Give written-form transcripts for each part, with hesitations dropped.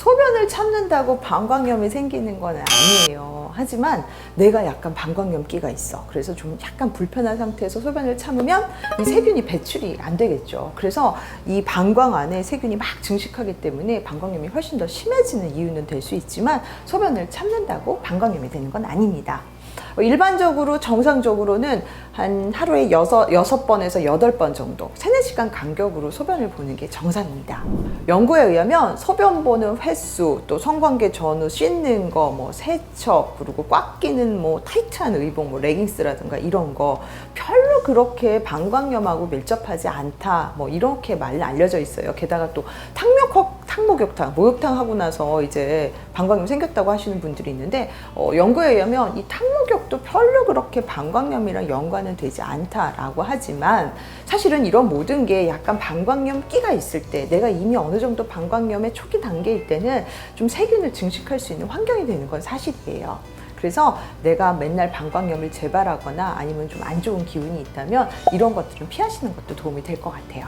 소변을 참는다고 방광염이 생기는 건 아니에요. 하지만 내가 약간 방광염기가 있어. 그래서 좀 약간 불편한 상태에서 소변을 참으면 이 세균이 배출이 안 되겠죠. 그래서 이 방광 안에 세균이 막 증식하기 때문에 방광염이 훨씬 더 심해지는 이유는 될 수 있지만 소변을 참는다고 방광염이 되는 건 아닙니다. 일반적으로 정상적으로는 한 하루에 6번에서 8번 정도 3-4시간 간격으로 소변을 보는 게 정상입니다. 연구에 의하면 소변 보는 횟수, 또 성관계 전후 씻는 거, 뭐 세척, 그리고 꽉 끼는 뭐 타이트한 의복, 뭐 레깅스라든가 이런 거 별로 그렇게 방광염하고 밀접하지 않다, 뭐 이렇게 많이 알려져 있어요. 게다가 또 탕목욕탕, 목욕탕 하고 나서 이제 방광염 생겼다고 하시는 분들이 있는데 연구에 의하면 이 탕목욕도 별로 그렇게 방광염이랑 연관은 되지 않다라고 하지만 사실은 이런 모든 게 약간 방광염 끼가 있을 때, 내가 이미 어느 정도 방광염의 초기 단계일 때는 좀 세균을 증식할 수 있는 환경이 되는 건 사실이에요. 그래서 내가 맨날 방광염을 재발하거나 아니면 좀 안 좋은 기운이 있다면 이런 것들은 피하시는 것도 도움이 될 것 같아요.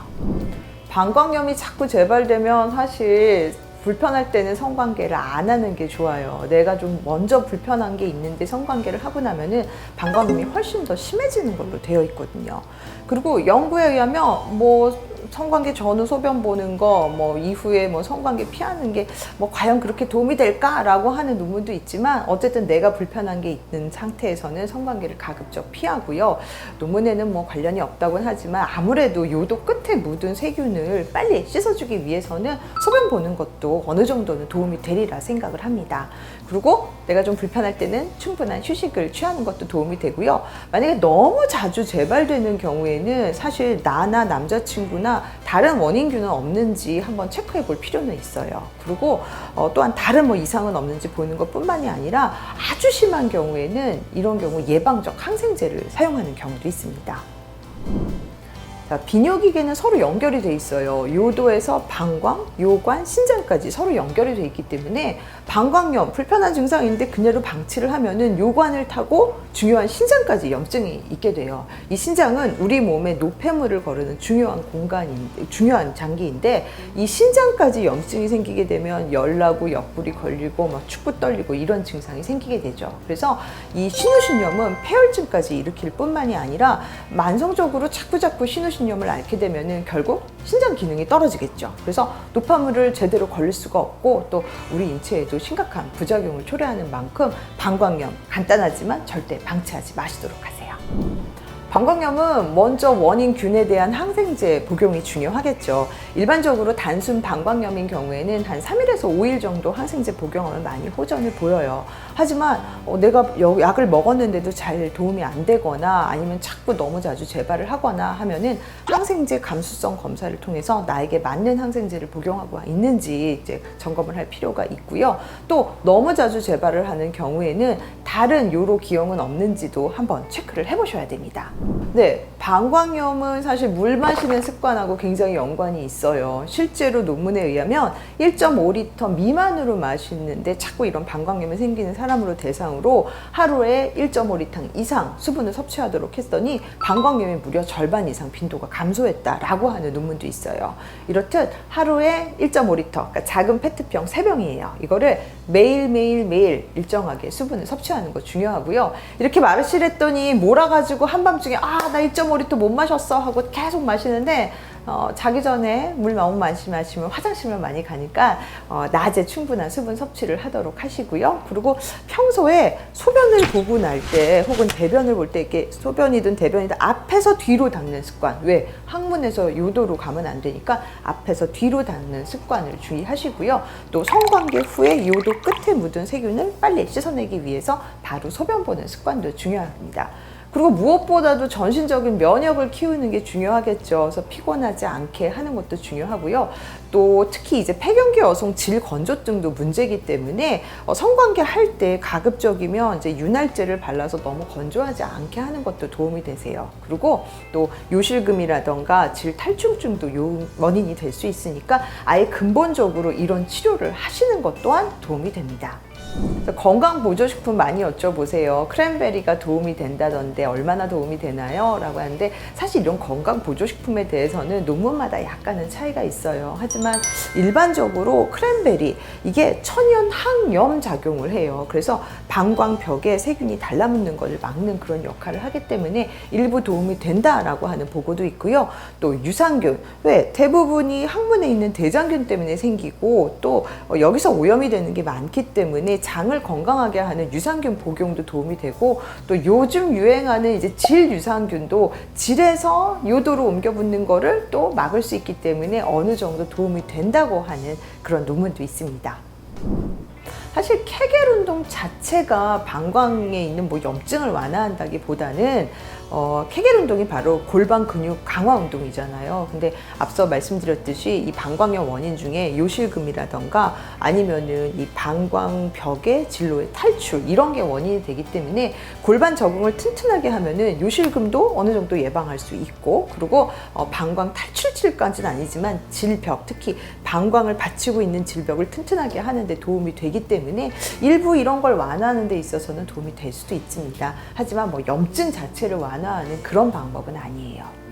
방광염이 자꾸 재발되면 사실 불편할 때는 성관계를 안 하는 게 좋아요. 내가 좀 먼저 불편한 게 있는데 성관계를 하고 나면은 방광염이 훨씬 더 심해지는 걸로 되어 있거든요. 그리고 연구에 의하면 뭐 성관계 전후 소변 보는 거, 뭐 이후에 뭐 성관계 피하는 게 뭐 과연 그렇게 도움이 될까라고 하는 논문도 있지만 어쨌든 내가 불편한 게 있는 상태에서는 성관계를 가급적 피하고요. 논문에는 뭐 관련이 없다고는 하지만 아무래도 요도 끝에 묻은 세균을 빨리 씻어주기 위해서는 소변 보는 것도 어느 정도는 도움이 되리라 생각을 합니다. 그리고 내가 좀 불편할 때는 충분한 휴식을 취하는 것도 도움이 되고요. 만약에 너무 자주 재발되는 경우에는 사실 나나 남자친구나 다른 원인균은 없는지 한번 체크해 볼 필요는 있어요. 그리고 또한 다른 뭐 이상은 없는지 보는 것뿐만이 아니라 아주 심한 경우에는 이런 경우 예방적 항생제를 사용하는 경우도 있습니다. 자, 비뇨기계는 서로 연결이 돼 있어요. 요도에서 방광, 요관, 신장까지 서로 연결이 돼 있기 때문에 방광염, 불편한 증상인데 그대로 방치를 하면은 요관을 타고 중요한 신장까지 염증이 있게 돼요. 이 신장은 우리 몸에 노폐물을 거르는 중요한 중요한 장기인데 이 신장까지 염증이 생기게 되면 열나고 옆구리 걸리고 막 축구 떨리고 이런 증상이 생기게 되죠. 그래서 이 신우신염은 폐혈증까지 일으킬 뿐만이 아니라 만성적으로 자꾸 신우신염을 앓게 되면은 결국 신장 기능이 떨어지겠죠. 그래서 노폐물을 제대로 걸릴 수가 없고 또 우리 인체에도 심각한 부작용을 초래하는 만큼 방광염 간단하지만 절대 방치하지 마시도록 하세요. 방광염은 먼저 원인균에 대한 항생제 복용이 중요하겠죠. 일반적으로 단순 방광염인 경우에는 한 3일에서 5일 정도 항생제 복용하면 많이 호전을 보여요. 하지만 내가 약을 먹었는데도 잘 도움이 안 되거나 아니면 자꾸 너무 자주 재발을 하거나 하면은 항생제 감수성 검사를 통해서 나에게 맞는 항생제를 복용하고 있는지 이제 점검을 할 필요가 있고요. 또 너무 자주 재발을 하는 경우에는 다른 요로 기형은 없는지도 한번 체크를 해보셔야 됩니다. 네, 방광염은 사실 물 마시는 습관하고 굉장히 연관이 있어요. 실제로 논문에 의하면 1.5리터 미만으로 마시는데 자꾸 이런 방광염이 생기는 사람으로 대상으로 하루에 1.5리터 이상 수분을 섭취하도록 했더니 방광염이 무려 절반 이상 빈도가 감소했다라고 하는 논문도 있어요. 이렇듯 하루에 1.5리터, 그러니까 작은 페트병 3병이에요. 이거를 매일 일정하게 수분을 섭취하는 거 중요하고요. 이렇게 마르실 했더니 몰아가지고 한밤중에 나 1.5리터 못 마셨어 하고 계속 마시는데 자기 전에 물 너무 많이 마시면 화장실을 많이 가니까 낮에 충분한 수분 섭취를 하도록 하시고요. 그리고 평소에 소변을 보고 날 때 혹은 대변을 볼 때 이렇게 소변이든 대변이든 앞에서 뒤로 닦는 습관, 왜? 항문에서 요도로 가면 안 되니까 앞에서 뒤로 닦는 습관을 주의하시고요. 또 성관계 후에 요도 끝에 묻은 세균을 빨리 씻어내기 위해서 바로 소변 보는 습관도 중요합니다. 그리고 무엇보다도 전신적인 면역을 키우는 게 중요하겠죠. 그래서 피곤하지 않게 하는 것도 중요하고요. 또 특히 이제 폐경기 여성 질건조증도 문제이기 때문에 성관계 할 때 가급적이면 이제 윤활제를 발라서 너무 건조하지 않게 하는 것도 도움이 되세요. 그리고 또 요실금이라던가 질 탈출증도 원인이 될 수 있으니까 아예 근본적으로 이런 치료를 하시는 것 또한 도움이 됩니다. 건강 보조식품 많이 여쭤보세요. 크랜베리가 도움이 된다던데 얼마나 도움이 되나요? 라고 하는데 사실 이런 건강 보조식품에 대해서는 논문마다 약간은 차이가 있어요. 하지만 일반적으로 크랜베리 이게 천연 항염 작용을 해요. 그래서 방광벽에 세균이 달라붙는 것을 막는 그런 역할을 하기 때문에 일부 도움이 된다라고 하는 보고도 있고요. 또 유산균, 왜 대부분이 항문에 있는 대장균 때문에 생기고 또 여기서 오염이 되는 게 많기 때문에 장을 건강하게 하는 유산균 복용도 도움이 되고 또 요즘 유행하는 이제 질 유산균도 질에서 요도로 옮겨 붙는 거를 또 막을 수 있기 때문에 어느 정도 도움이 된다고 하는 그런 논문도 있습니다. 사실 케겔 운동 자체가 방광에 있는 뭐 염증을 완화한다기보다는 케겔 운동이 바로 골반 근육 강화 운동이잖아요. 근데 앞서 말씀드렸듯이 이 방광염 원인 중에 요실금이라던가 아니면은 이 방광벽의 진로의 탈출 이런 게 원인이 되기 때문에 골반 적응을 튼튼하게 하면은 요실금도 어느 정도 예방할 수 있고 그리고 방광 탈출질까지는 아니지만 질벽 특히 방광을 받치고 있는 질벽을 튼튼하게 하는데 도움이 되기 때문에 일부 이런 걸 완화하는 데 있어서는 도움이 될 수도 있습니다. 하지만 뭐 염증 자체를 완화하는 그런 방법은 아니에요.